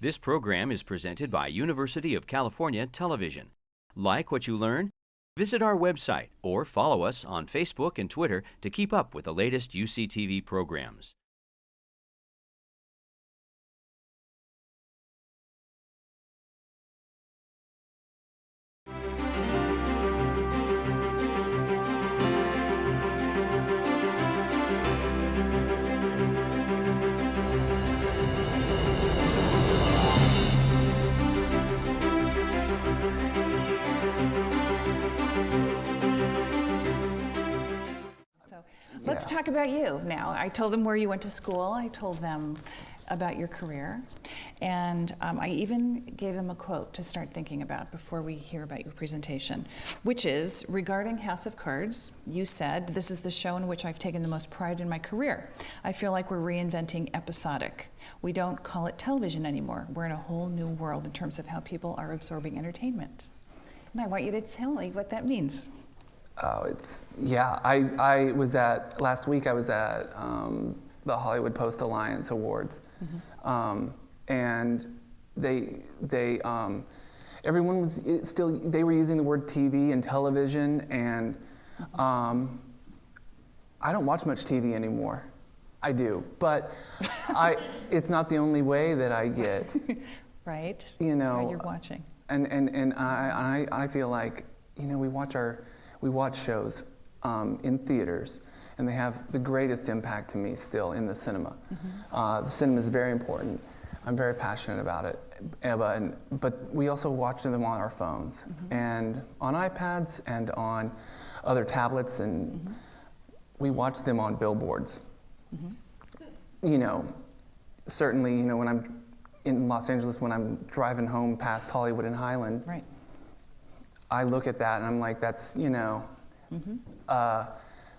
This program is presented by University of California Television. Like what you learn? Visit our website or follow us on Facebook and Twitter to keep up with the latest UCTV programs. Let's talk about you now. I told them where you went to school. I told them about your career. And I even gave them a quote to start thinking about before we hear about your presentation, which is, regarding House of Cards, you said, "This is the show in which I've taken the most pride in my career. I feel like we're reinventing episodic. We don't call it television anymore. We're in a whole new world in terms of how people are absorbing entertainment." And I want you to tell me what that means. I was at, last week I was at the Hollywood Post Alliance Awards. And everyone was still, they were using the word TV and television, and I don't watch much TV anymore. I do, but it's not the only way that I get. Right. You know. How you're watching. And I feel like, you know, we watch shows in theaters, and they have the greatest impact to me still in the cinema. The cinema is very important. I'm very passionate about it, but we also watch them on our phones and on iPads and on other tablets, and we watch them on billboards. You know, certainly, you know, when I'm in Los Angeles, when I'm driving home past Hollywood and Highland, right. I look at that and I'm like, that's, you know,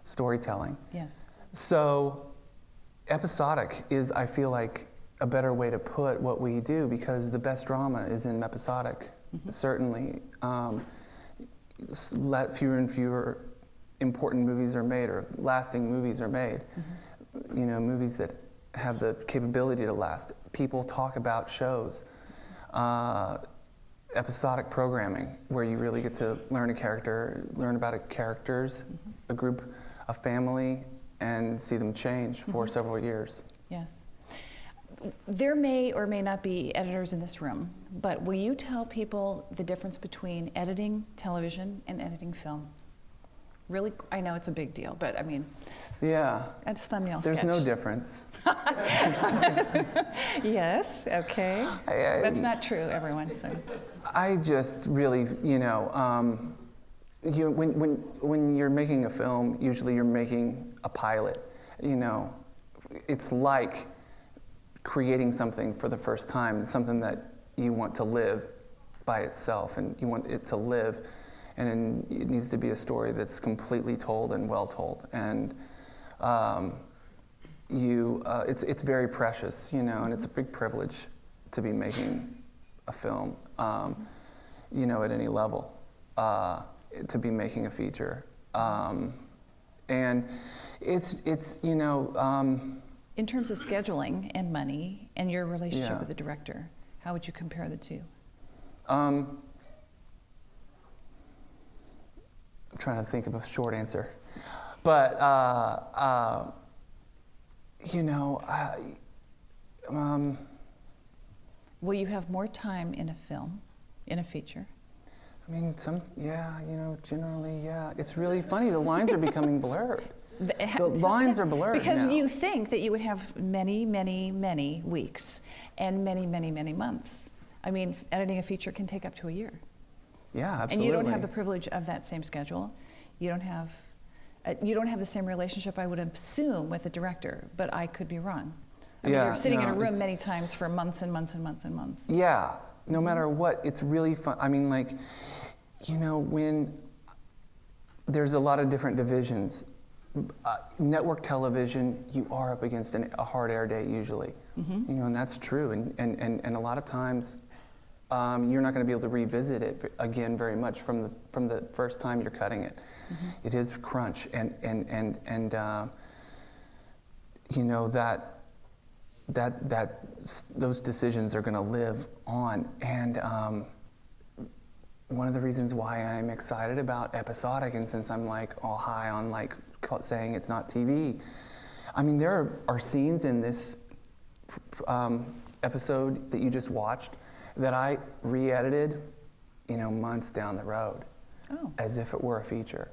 storytelling. Yes. So episodic is, I feel like, a better way to put what we do, because the best drama is in episodic, certainly. Fewer and fewer important movies are made, or lasting movies are made. You know, movies that have the capability to last. People talk about shows. Episodic programming, where you really get to learn a character, learn about a characters, a group, a family, and see them change for several years. Yes. There may or may not be editors in this room, but will you tell people the difference between editing television and editing film? Really, I know it's a big deal, but I mean, yeah, that's thumbnail There's sketch. no difference. Yes, okay. That's not true, everyone. So. I just really, you know, when you're making a film, usually you're making a pilot. You know, it's like creating something for the first time, something that you want to live by itself, and you want it to live. And it needs to be a story that's completely told and well told. And it's very precious, you know, and it's a big privilege to be making a film, you know, at any level, to be making a feature. And it's you know. In terms of scheduling and money and your relationship with the director, how would you compare the two? I'm trying to think of a short answer, but you know, will you have more time in a film, in a feature? I mean, you know, generally, yeah. It's really funny. The lines are becoming blurred. The lines are blurred because now. You think that you would have many, many, many weeks and many, many, many months. I mean, editing a feature can take up to a year. Yeah, absolutely. And you don't have the privilege of that same schedule. You don't have the same relationship, I would assume, with the director, but I could be wrong. I mean, you're sitting in a room many times for months and months and months and months. Yeah, no matter what, it's really fun. I mean, like, you know, when there's a lot of different divisions. Network television, you are up against a hard air date usually. You know, and that's true. And a lot of times, you're not going to be able to revisit it again very much from the first time you're cutting it. It is crunch, and you know, those decisions are going to live on. And one of the reasons why I'm excited about episodic, and since I'm like all high on like saying it's not TV, I mean, there are scenes in this episode that you just watched that I re-edited, months down the road, as if it were a feature.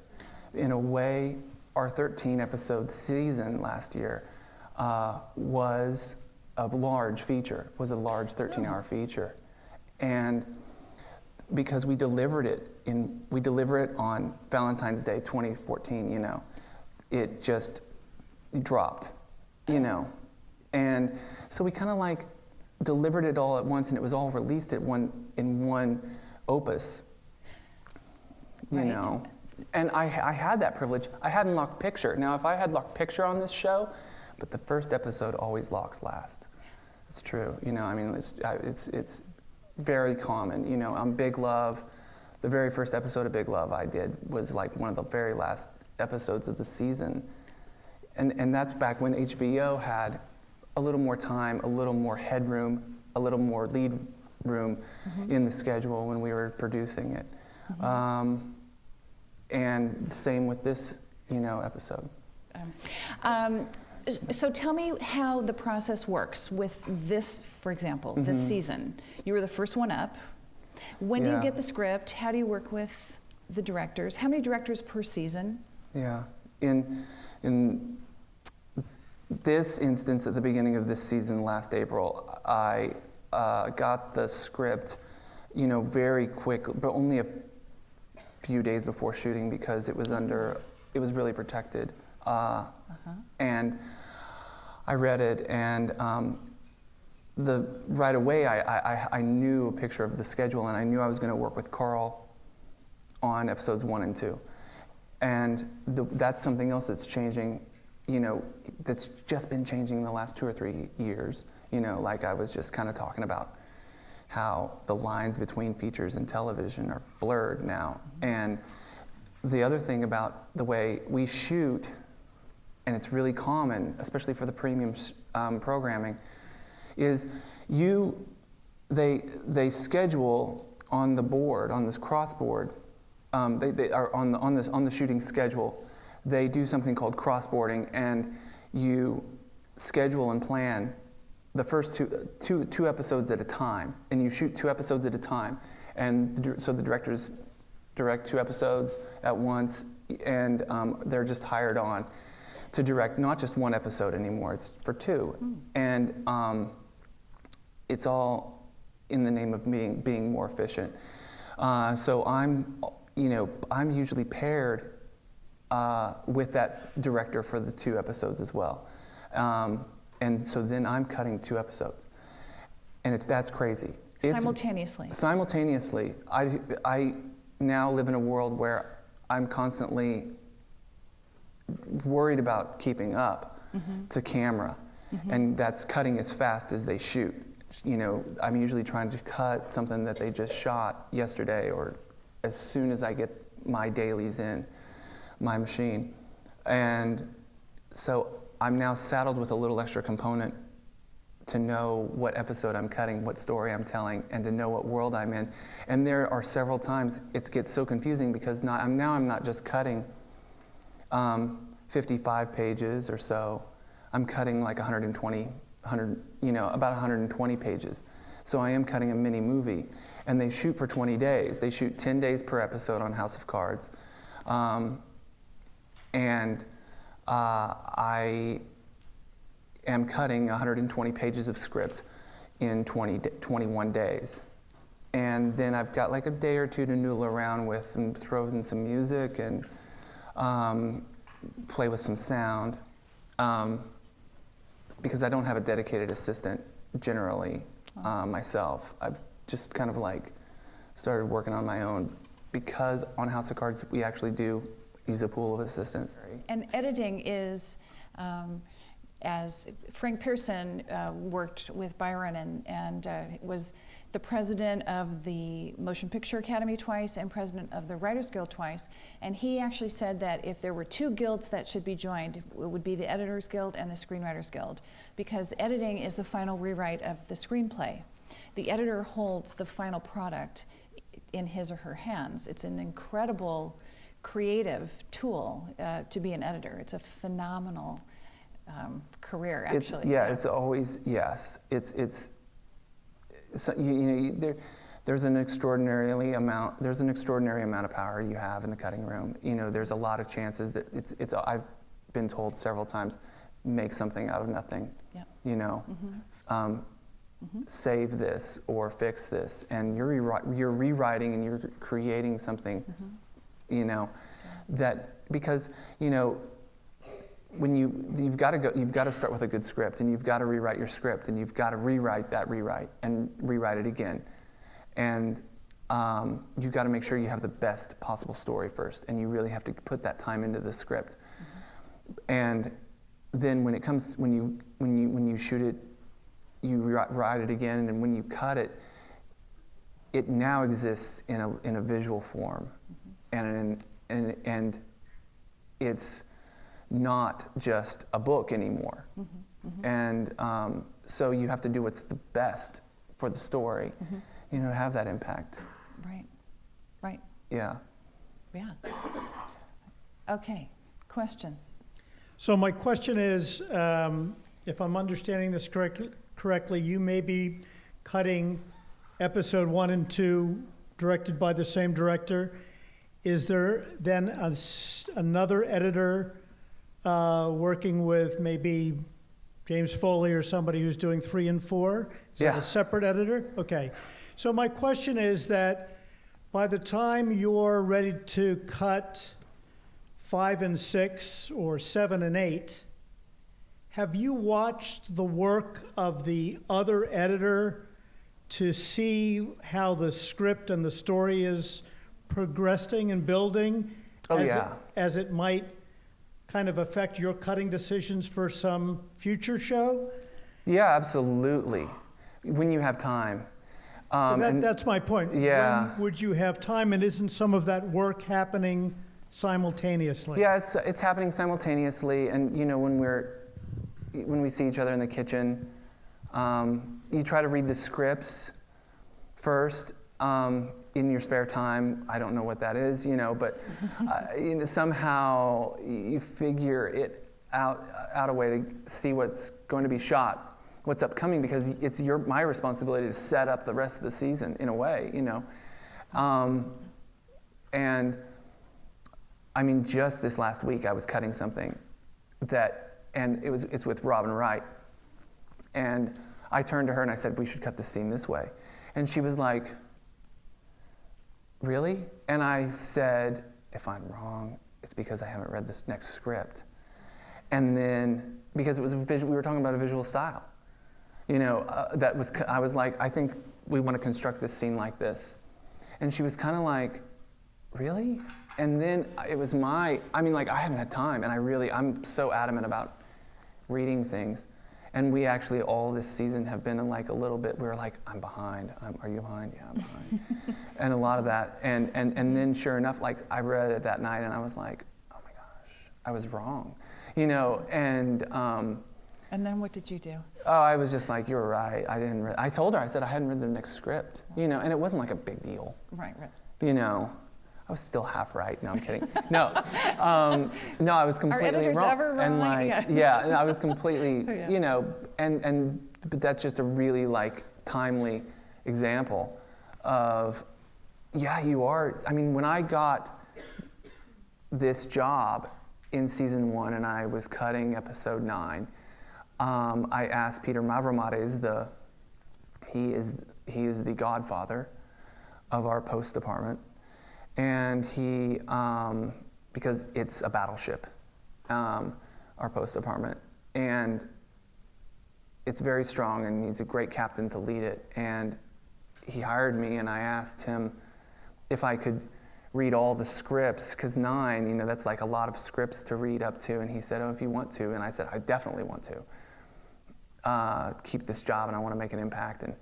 In a way, our 13 episode season last year was a large feature, was a large 13-hour feature. And because we deliver it on Valentine's Day 2014, it just dropped, And so we kind of like delivered it all at once, and it was all released in one opus, Right. And I had that privilege. I hadn't locked picture. Now, if I had locked picture on this show, but the first episode always locks last. It's true. I mean, it's very common. On Big Love, the very first episode of Big Love I did was like one of the very last episodes of the season. And that's back when HBO had a little more time, a little more headroom, a little more lead room in the schedule when we were producing it. And same with this, episode. So tell me how the process works with this, for example, this season. You were the first one up. When do you get the script? How do you work with the directors? How many directors per season? Yeah, in this instance, at the beginning of this season, last April, I got the script, very quick, but only a few days before shooting because it was really protected. And I read it, and right away I knew a picture of the schedule, and I knew I was going to work with Carl on episodes 1 and 2. And that's something else that's changing, that's just been changing the last 2 or 3 years. Like I was just kind of talking about how the lines between features and television are blurred now. And the other thing about the way we shoot, and it's really common, especially for the premium programming, is they schedule on the board, on this crossboard, they are on the shooting schedule, they do something called crossboarding, and you schedule and plan the first two episodes at a time, and you shoot 2 episodes at a time, and so the directors direct 2 episodes at once, and they're just hired on to direct not just 1 episode anymore, it's for 2. And it's all in the name of being more efficient. So I'm usually paired with that director for the 2 episodes as well. And so then I'm cutting 2 episodes. And that's crazy. Simultaneously. Simultaneously. I now live in a world where I'm constantly worried about keeping up to camera. And that's cutting as fast as they shoot. I'm usually trying to cut something that they just shot yesterday or as soon as I get my dailies in my machine. And so I'm now saddled with a little extra component to know what episode I'm cutting, what story I'm telling, and to know what world I'm in. And there are several times it gets so confusing because I'm not just cutting 55 pages or so. I'm cutting like 120 pages. So I am cutting a mini movie. And they shoot for 20 days. They shoot 10 days per episode on House of Cards. I am cutting 120 pages of script in 21 days. And then I've got like a day or two to noodle around with and throw in some music and play with some sound. Because I don't have a dedicated assistant generally myself. I've just kind of like started working on my own because on House of Cards we actually do use a pool of assistants. And editing is as Frank Pearson worked with Byron and was the president of the Motion Picture Academy twice and president of the Writers Guild twice. And he actually said that if there were two guilds that should be joined, it would be the Editors Guild and the Screenwriters Guild, because editing is the final rewrite of the screenplay. The editor holds the final product in his or her hands. It's an incredible creative tool to be an editor. It's a phenomenal career, actually. It's always, yes. There's an extraordinary amount of power you have in the cutting room. There's a lot of chances that I've been told several times, make something out of nothing. Yeah. Save this or fix this, and you're rewriting and you're creating something. That because when you've got to start with a good script, and you've got to rewrite your script, and you've got to rewrite that rewrite and rewrite it again, and you've got to make sure you have the best possible story first, and you really have to put that time into the script. And then when you shoot it, you write it again, and when you cut it, it now exists in a visual form, and it's not just a book anymore. And so you have to do what's the best for the story, to have that impact. Right. Yeah. Okay, questions? So my question is, if I'm understanding this correctly, you may be cutting episode 1 and 2 directed by the same director. Is there then another editor working with maybe James Foley or somebody who's doing 3 and 4? Is that a separate editor? Okay. So my question is that by the time you're ready to cut 5 and 6 or 7 and 8, have you watched the work of the other editor to see how the script and the story is progressing and building? As it might kind of affect your cutting decisions for some future show? Yeah, absolutely. When you have time. That's my point. Yeah. When would you have time, and isn't some of that work happening simultaneously? Yeah, it's happening simultaneously, and when we see each other in the kitchen, you try to read the scripts first in your spare time. I don't know what that is, but somehow you figure it out a way to see what's going to be shot, what's upcoming, because it's my responsibility to set up the rest of the season in a way, and I mean, just this last week I was cutting something and it's with Robin Wright, and I turned to her and I said, we should cut this scene this way, and she was like, really? And I said, if I'm wrong, it's because I haven't read this next script. And then because it was we were talking about a visual style, I was like, I think we want to construct this scene like this, and she was kind of like, really? And then it was I haven't had time, and I'm so adamant about reading things. And we actually all this season have been in like a little bit, we were like, I'm behind. Are you behind? Yeah, I'm behind. And a lot of that. And then sure enough, like I read it that night and I was like, oh my gosh, I was wrong. And then what did you do? Oh, I was just like, you're right. I told her, I said I hadn't read the next script, and it wasn't like a big deal. Right. I was still half right. No, I'm kidding. No, I was completely Are editors wrong. ever wrong? And I was completely, Yeah. but that's just a really like timely example of, you are. I mean, when I got this job in season 1 and I was cutting episode 9, I asked Peter Mavromates, he is the godfather of our post department. And he, because it's a battleship, our post department, and it's very strong, and he's a great captain to lead it. And he hired me, and I asked him if I could read all the scripts, because 9, that's like a lot of scripts to read up to. And he said, oh, if you want to. And I said, I definitely want to keep this job, and I want to make an impact. And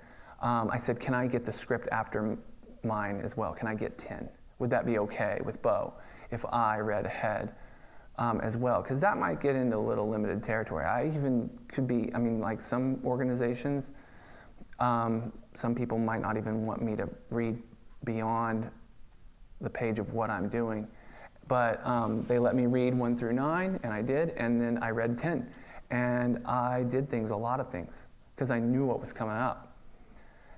I said, can I get the script after mine as well? Can I get 10? Would that be okay with Bo if I read ahead as well? Because that might get into a little limited territory. I even could be, like some organizations, some people might not even want me to read beyond the page of what I'm doing. But they let me read 1 through 9, and I did, and then I read 10. And I did a lot of things, because I knew what was coming up.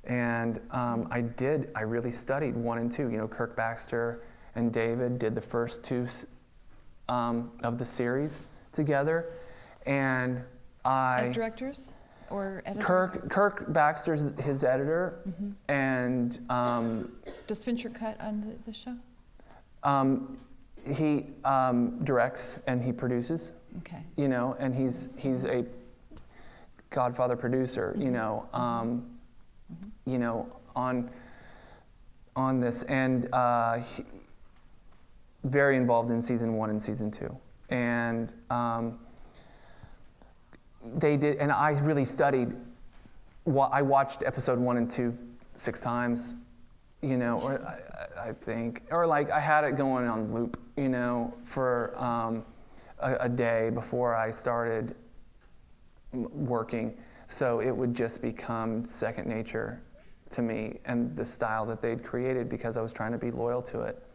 And I really studied 1 and 2. Kirk Baxter and David did the first 2 of the series together. And As directors or editors? Kirk Baxter's his editor, and Does Fincher cut on the show? he directs and he produces. Okay. And he's a Godfather producer. On this, and very involved in season 1 and season 2, and they did, and I really studied. I watched episode 1 and 2 6 times, or I think, or like I had it going on loop, for a day before I started working, so it would just become second nature to me, and the style that they'd created, because I was trying to be loyal to it.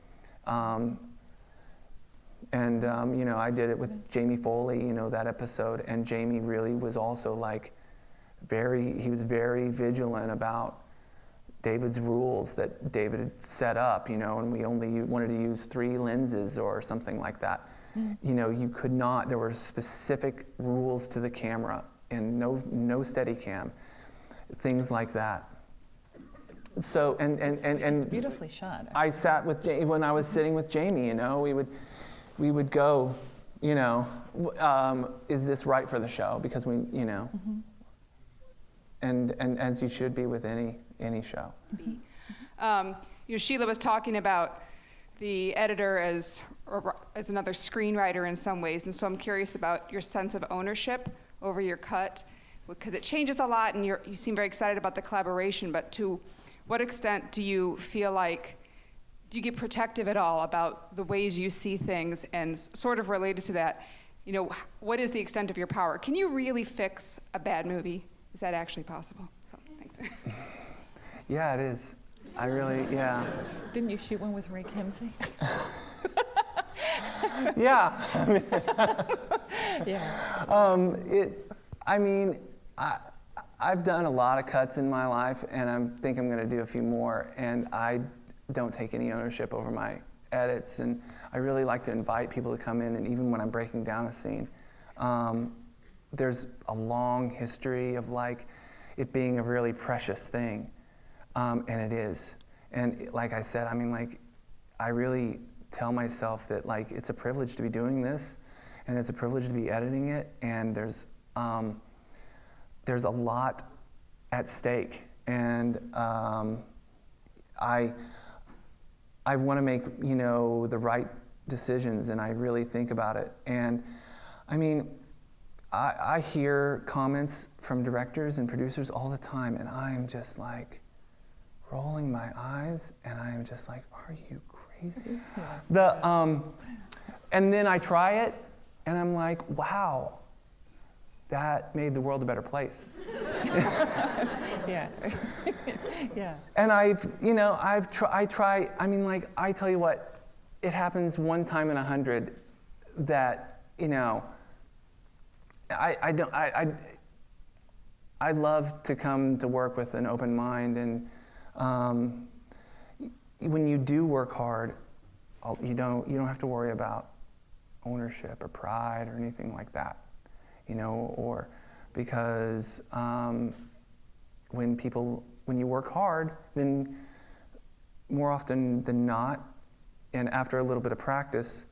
I did it with Jamie Foley, that episode, and Jamie really was also he was very vigilant about David's rules that David had set up, and we only wanted to use 3 lenses or something like that. You could not, there were specific rules to the camera, and no Steadicam, things like that. So, It's beautifully shot. I sat with Jamie, when I was sitting with Jamie, we would go, is this right for the show? Because and as you should be with any show. Sheila was talking about the editor as another screenwriter in some ways, and so I'm curious about your sense of ownership over your cut, because it changes a lot, and you seem very excited about the collaboration, but to what extent do you feel like, do you get protective at all about the ways you see things? And sort of related to that, what is the extent of your power? Can you really fix a bad movie? Is that actually possible? So, thanks. Yeah, it is. Yeah. Didn't you shoot one with Ray Kimsey? Yeah. Yeah. I've done a lot of cuts in my life, and I think I'm going to do a few more, and I don't take any ownership over my edits, and I really like to invite people to come in, and even when I'm breaking down a scene, there's a long history of it being a really precious thing, and it is. And like I said, I really tell myself that it's a privilege to be doing this, and it's a privilege to be editing it, and there's a lot at stake, and I want to make the right decisions, and I really think about it. And I hear comments from directors and producers all the time, and I'm just rolling my eyes, and I am just are you crazy? And then I try it, and I'm wow, that made the world a better place. Yeah. Yeah. And I try, I tell you what, it happens one time in 100 that, I love to come to work with an open mind, and when you do work hard, you don't have to worry about ownership or pride or anything like that, or because when you work hard, then more often than not, and after a little bit of practice,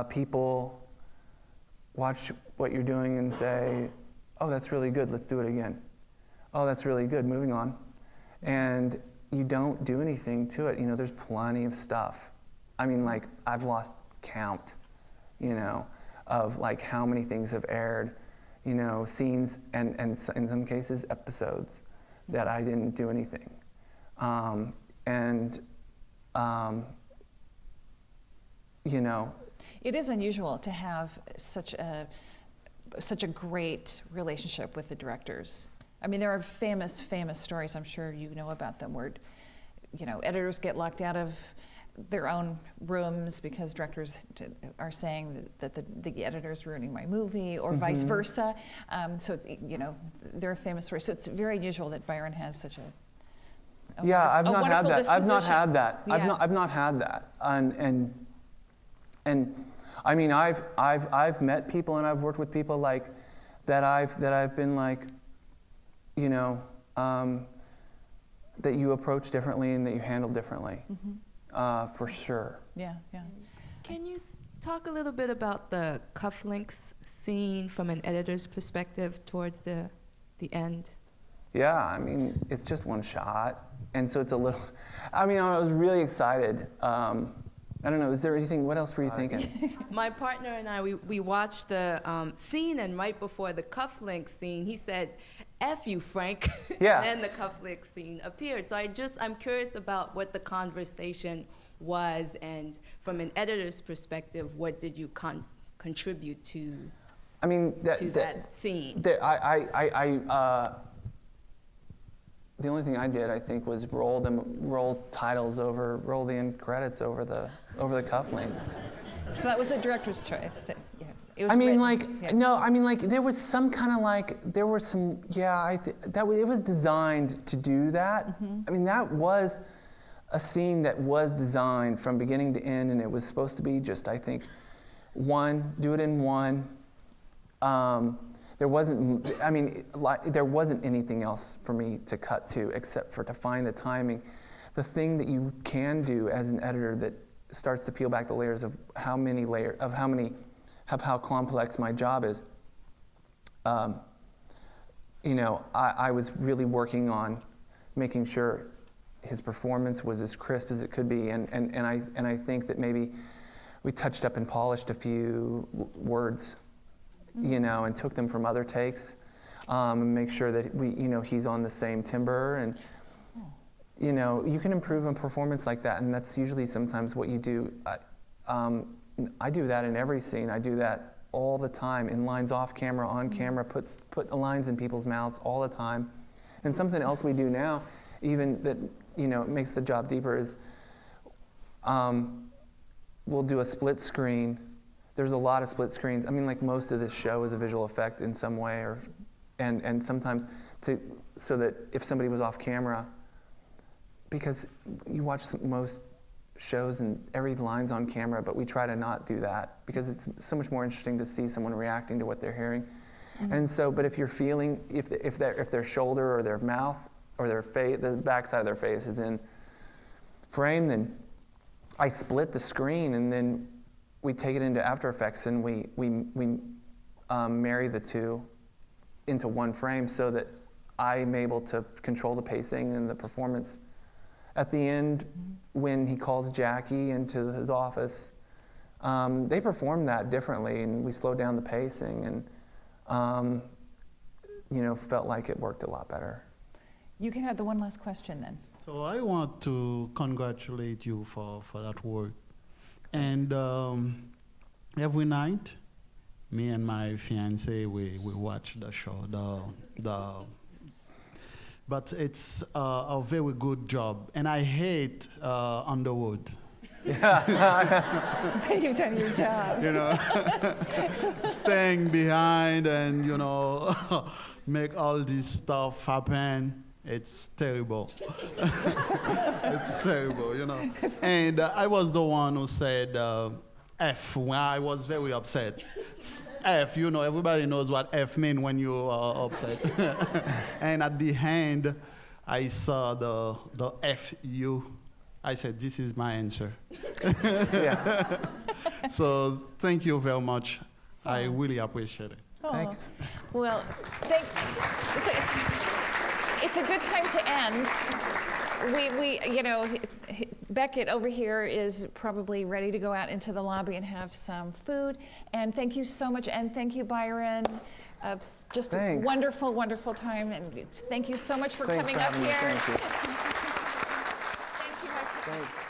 people watch what you're doing and say, oh, that's really good, let's do it again. Oh, that's really good, moving on. And you don't do anything to it. There's plenty of stuff I mean, like, I've lost count, you know, of like how many things have aired, you know, scenes and in some cases episodes that I didn't do anything. You know, It is unusual to have such a great relationship with the directors. I mean, there are famous stories, I'm sure you know about them, where, you know, editors get locked out of their own rooms because directors are saying that the editor's ruining my movie, or vice versa. So, you know, there are famous stories. So it's very unusual that Byron has such a yeah, I've not had that. I've not disposition. had that. Yeah. I've not had that. And I mean, I've met people and I've worked with people like that. I've been like, you know, that you approach differently and that you handle differently, for sure. Yeah, yeah. Can you talk a little bit about the cufflinks scene from an editor's perspective towards the end? Yeah, I mean, it's just one shot, and so it's a little. I mean, I was really excited. I don't know. Is there anything? What else were you thinking? My partner and I, we watched the scene, and right before the cufflink scene, he said, "F you, Frank." Yeah. And then the cufflink scene appeared. So I'm curious about what the conversation was, and from an editor's perspective, what did you contribute to? I mean, that scene. The only thing I did, I think, was roll the end credits over the cufflinks. So that was the director's choice. Yeah. It was I mean, written. like, Yeah. no, I mean, like, there was some kind of like, there were some, yeah, it was designed to do that. I mean, that was a scene that was designed from beginning to end, and it was supposed to be just, I think, do it in one. There wasn't, I mean, there wasn't anything else for me to cut to except for to find the timing. The thing that you can do as an editor that starts to peel back the layers of how complex my job is. You know, I was really working on making sure his performance was as crisp as it could be, and I think that maybe we touched up and polished a few words, you know, and took them from other takes, and make sure that he's on the same timbre, and you know, you can improve a performance like that, and that's usually sometimes what you do. I do that in every scene. I do that all the time, in lines off camera, on camera, put lines in people's mouths all the time. And something else we do now, even that, you know, makes the job deeper, is we'll do a split screen. There's a lot of split screens. I mean, like, most of this show is a visual effect in some way, and sometimes so that if somebody was off camera, because you watch most shows and every line's on camera, but we try to not do that because it's so much more interesting to see someone reacting to what they're hearing. And so, but if you're feeling, if their shoulder or their mouth or their face, the backside of their face is in frame, then I split the screen, and then we take it into After Effects, and we marry the two into one frame so that I'm able to control the pacing and the performance. At the end, when he calls Jackie into his office, they performed that differently, and we slowed down the pacing, and you know, felt like it worked a lot better. You can have the one last question then. So I want to congratulate you for that work. And every night, me and my fiance, we watch the show. But it's a very good job. And I hate Underwood. You've done your job. You know, staying behind and, you know, make all this stuff happen. It's terrible. It's terrible, you know. And I was the one who said F when I was very upset. F, you know, everybody knows what F means when you are upset. And at the end, I saw the F-U. I said, this is my answer. Yeah. So thank you very much. I really appreciate it. Oh. Thanks. Well, it's a good time to end. We you know, Beckett over here is probably ready to go out into the lobby and have some food. And thank you so much, and thank you, Byron. Just Thanks. a wonderful, wonderful time, and thank you so much for Thanks coming for up having me. here. Thank you. Thank you, my friend. Thanks.